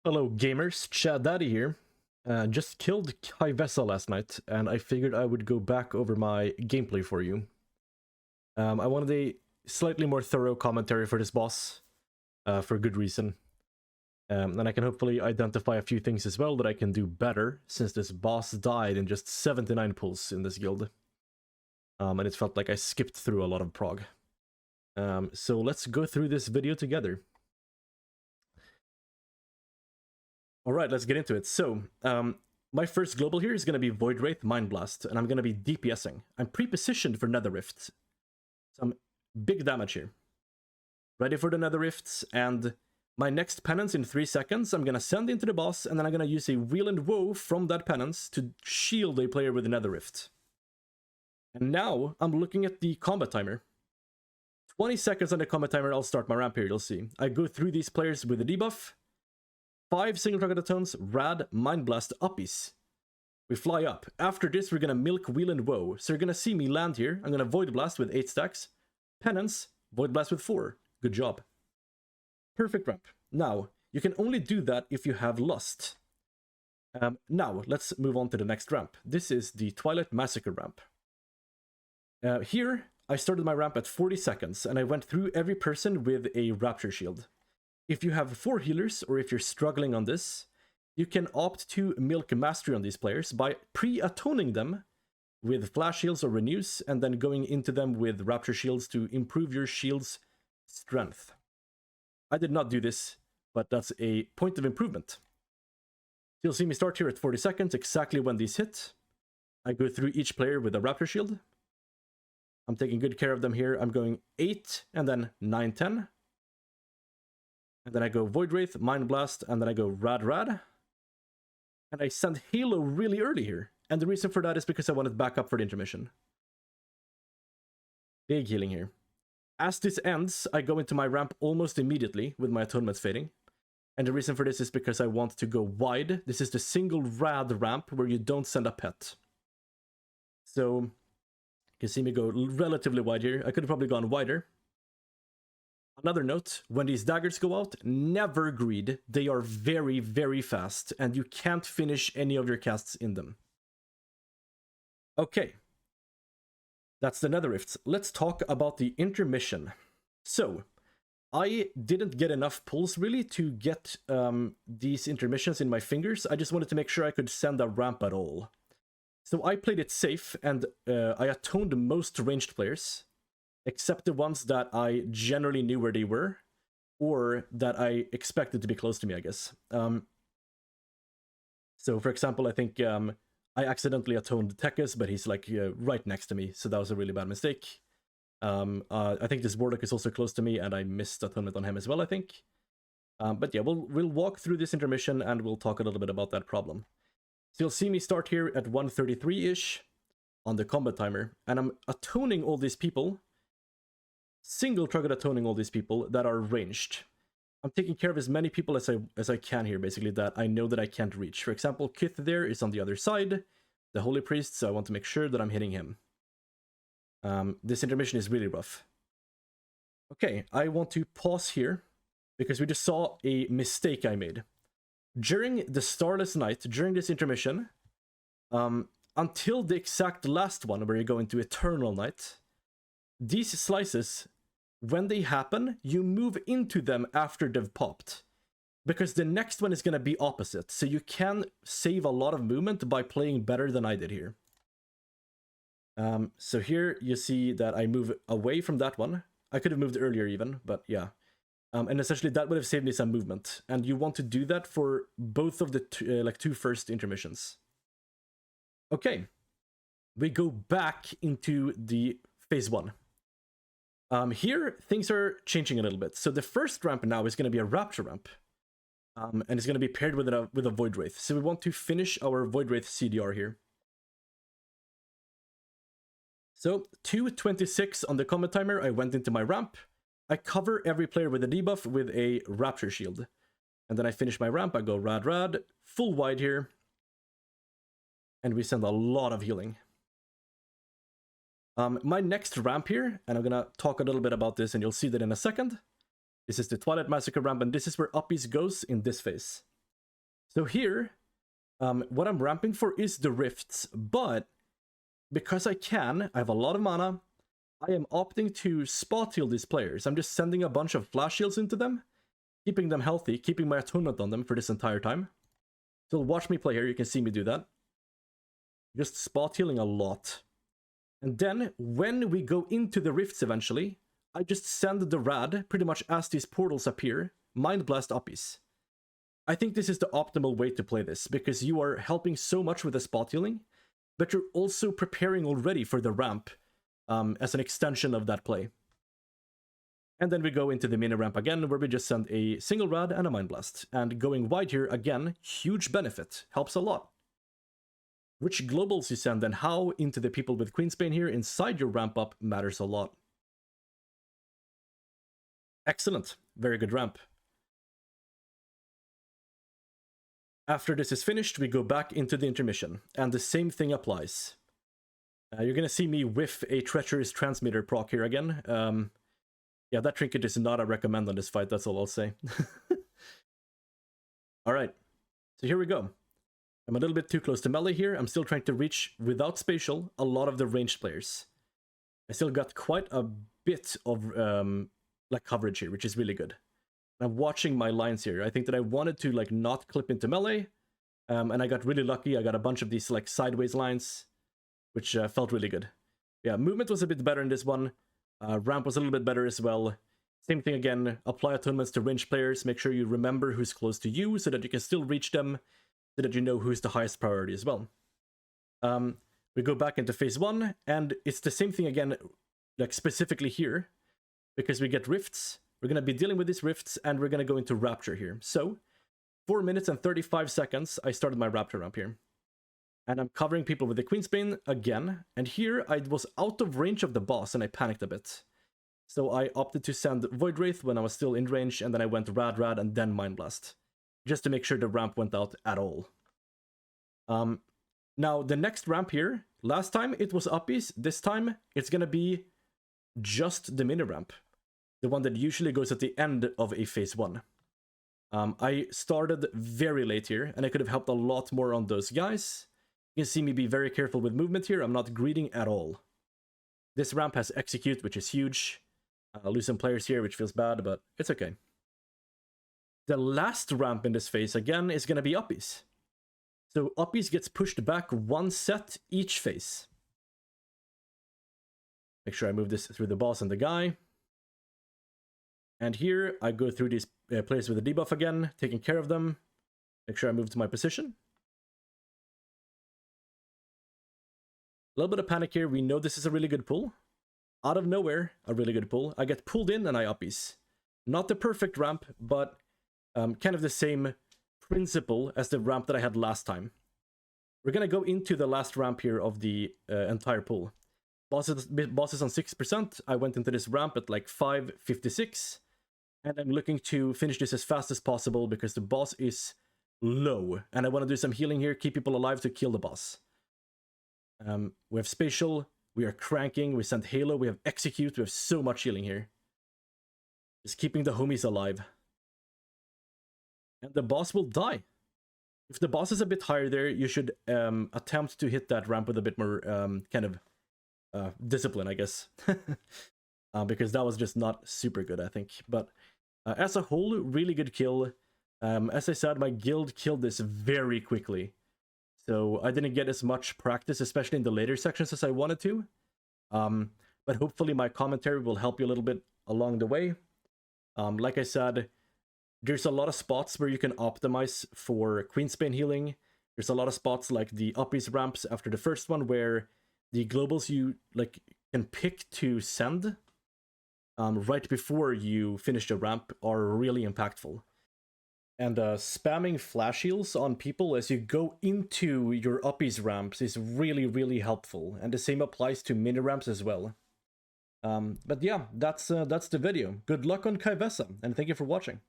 Hello gamers, Chad Daddy here. Just killed Ky'veza last night, and I figured I would go back over my gameplay for you. I wanted a slightly more thorough commentary for this boss, for good reason. And I can hopefully identify a few things as well that I can do better, since this boss died in just 79 pulls in this guild. And it felt like I skipped through a lot of prog. So let's go through this video together. Alright, let's get into it. So, my first global here is going to be Void Wraith Mind Blast, and I'm going to be DPSing. I'm pre-positioned for Nether Rifts. Some big damage here. Ready for the Nether Rifts, and my next penance in 3 seconds, I'm going to send into the boss, and then I'm going to use a Wheel and Woe from that penance to shield a player with a Nether Rift. And now, I'm looking at the combat timer. 20 seconds on the combat timer, I'll start my ramp here, you'll see. I go through these players with a debuff. 5 single target atones, Rad, Mind Blast, Uppies. We fly up. After this, we're gonna milk Wheel and Woe. So you're gonna see me land here. I'm gonna Void Blast with 8 stacks. Penance, Void Blast with 4. Good job. Perfect ramp. Now, you can only do that if you have Lust. Now, let's move on to the next ramp. This is the Twilight Massacre ramp. Here, I started my ramp at 40 seconds, and I went through every person with a Rapture Shield. If you have 4 healers, or if you're struggling on this, you can opt to milk Mastery on these players by pre-atoning them with Flash Shields or Renews, and then going into them with Rapture Shields to improve your shield's strength. I did not do this, but that's a point of improvement. You'll see me start here at 40 seconds, exactly when these hit. I go through each player with a Rapture Shield. I'm taking good care of them here. I'm going 8, and then 9, 10. And then I go Void Wraith, Mind Blast, and then I go Rad. And I send Halo really early here. And the reason for that is because I wanted backup for the intermission. Big healing here. As this ends, I go into my ramp almost immediately with my atonements fading. And the reason for this is because I want to go wide. This is the single Rad ramp where you don't send a pet. So, you can see me go relatively wide here. I could have probably gone wider. Another note, when these daggers go out, never greed. They are very, very fast, and you can't finish any of your casts in them. Okay. That's the Nether Rifts. Let's talk about the intermission. So, I didn't get enough pulls, really, to get these intermissions in my fingers. I just wanted to make sure I could send a ramp at all. So I played it safe, and I atoned most ranged players, except the ones that I generally knew where they were, or that I expected to be close to me, I guess. So, for example, I think I accidentally atoned Tekis, but he's like right next to me, so that was a really bad mistake. I think this Warlock is also close to me, and I missed atonement on him as well, I think. But yeah, we'll walk through this intermission, and we'll talk a little bit about that problem. So you'll see me start here at 133-ish on the combat timer, and I'm atoning all these people. Single target atoning all these people that are ranged. I'm taking care of as many people as I can here, basically, that I know that I can't reach. For example, Kith there is on the other side, the Holy Priest, so I want to make sure that I'm hitting him. This intermission is really rough. Okay, I want to pause here, because we just saw a mistake I made. During the Starless Night, during this intermission, until the exact last one, where you go into Eternal Night, these slices, when they happen, you move into them after they've popped. Because the next one is going to be opposite, so you can save a lot of movement by playing better than I did here. So here you see that I move away from that one. I could have moved earlier even, but yeah. And essentially that would have saved me some movement. And you want to do that for both of the two first intermissions. Okay. We go back into the phase 1. Here, things are changing a little bit. So the first ramp now is going to be a Rapture ramp. And it's going to be paired with a Void Wraith. So we want to finish our Void Wraith CDR here. So, 2:26 on the combat timer, I went into my ramp. I cover every player with a debuff with a Rapture Shield. And then I finish my ramp, I go Rad, full wide here. And we send a lot of healing. My next ramp here, and I'm gonna talk a little bit about this and you'll see that in a second. This is the Twilight Massacre ramp, and this is where Uppies goes in this phase. So here, what I'm ramping for is the rifts, but because I have a lot of mana, I am opting to spot heal these players. I'm just sending a bunch of flash heals into them, keeping them healthy, keeping my atonement on them for this entire time. So watch me play here, you can see me do that. Just spot healing a lot. And then, when we go into the rifts eventually, I just send the rad pretty much as these portals appear, Mind Blast uppies. I think this is the optimal way to play this, because you are helping so much with the spot healing, but you're also preparing already for the ramp as an extension of that play. And then we go into the mini ramp again, where we just send a single rad and a Mind Blast. And going wide here, again, huge benefit, helps a lot. Which globals you send and how into the people with Queensbane here inside your ramp up matters a lot. Excellent, very good ramp. After this is finished, we go back into the intermission, and the same thing applies. You're gonna see me whiff a Treacherous Transmitter proc here again. Yeah, that trinket is not a recommend on this fight, that's all I'll say. Alright, so here we go. I'm a little bit too close to melee here. I'm still trying to reach, without spatial, a lot of the ranged players. I still got quite a bit of like coverage here, which is really good. I'm watching my lines here. I think that I wanted to like not clip into melee, and I got really lucky. I got a bunch of these like sideways lines, which felt really good. Yeah, movement was a bit better in this one. Ramp was a little bit better as well. Same thing again, apply atonements to ranged players. Make sure you remember who's close to you so that you can still reach them, so that you know who's the highest priority as well. We go back into phase 1, and it's the same thing again, like specifically here, because we get rifts. We're going to be dealing with these rifts, and we're going to go into Rapture here. So, 4 minutes and 35 seconds, I started my Rapture ramp here. And I'm covering people with the Queensbane again, and here I was out of range of the boss, and I panicked a bit. So I opted to send Void Wraith when I was still in range, and then I went Rad, and then Mind Blast, just to make sure the ramp went out at all. Now, the next ramp here, last time it was uppies, this time it's going to be just the mini ramp. The one that usually goes at the end of a phase 1. I started very late here, and I could have helped a lot more on those guys. You can see me be very careful with movement here. I'm not greeting at all. This ramp has Execute, which is huge. I'll lose some players here, which feels bad, but it's okay. The last ramp in this phase, again, is going to be uppies. So uppies gets pushed back 1 set each phase. Make sure I move this through the boss and the guy. And here, I go through these players with a debuff again, taking care of them. Make sure I move to my position. A little bit of panic here. We know this is a really good pull. Out of nowhere, a really good pull. I get pulled in and I uppies. Not the perfect ramp, but kind of the same principle as the ramp that I had last time. We're going to go into the last ramp here of the entire pull. Boss is on 6%. I went into this ramp at like 5:56. And I'm looking to finish this as fast as possible because the boss is low. And I want to do some healing here, keep people alive to kill the boss. We have Spatial, we are cranking, we sent Halo, we have Execute, we have so much healing here. Just keeping the homies alive. And the boss will die. If the boss is a bit higher there, you should attempt to hit that ramp with a bit more kind of discipline, I guess. Because that was just not super good, I think. But as a whole, really good kill. As I said, my guild killed this very quickly. So I didn't get as much practice, especially in the later sections, as I wanted to. But hopefully my commentary will help you a little bit along the way. Like I said, there's a lot of spots where you can optimize for Queensbane healing. There's a lot of spots like the uppies ramps after the first one where the globals you like can pick to send right before you finish the ramp are really impactful. And spamming flash heals on people as you go into your uppies ramps is really, really helpful. And the same applies to mini ramps as well. But yeah, that's the video. Good luck on Ky'veza, and thank you for watching.